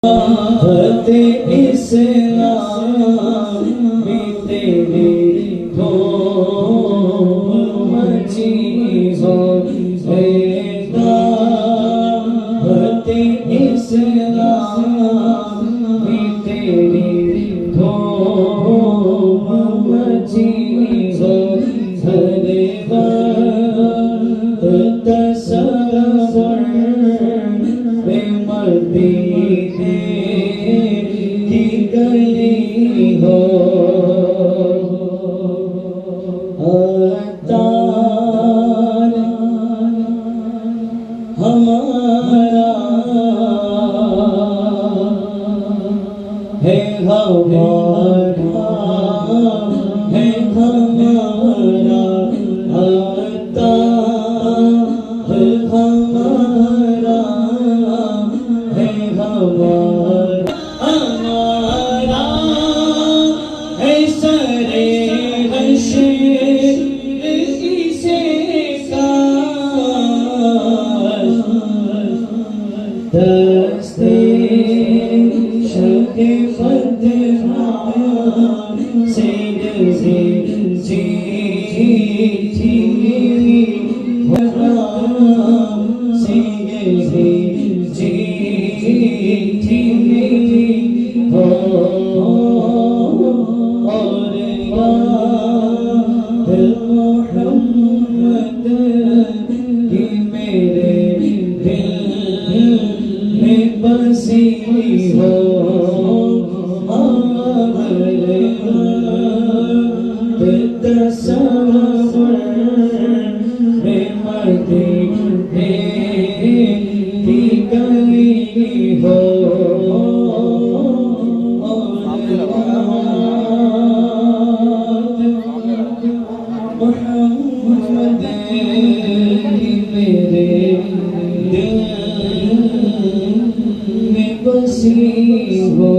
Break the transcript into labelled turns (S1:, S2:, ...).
S1: फतेह इस्लाम में तेरी धूम मची हो फतेह इस्लाम में तेरी धूम मची हो हरे वक्त तसव्वुर में मदीने की गली हो अतार हमारा है हमारा है हमारा अतार हमारा है हमारा हमारा है सरे हश्र इसे का दस्ते शके फतहा से जी जी जी से जी जी हो और मोहम्मद की मेरे दिल में बसी हो तसव्वुर में मदीने की गली हो मोहम्मद की मेरे दिल में बसी हो।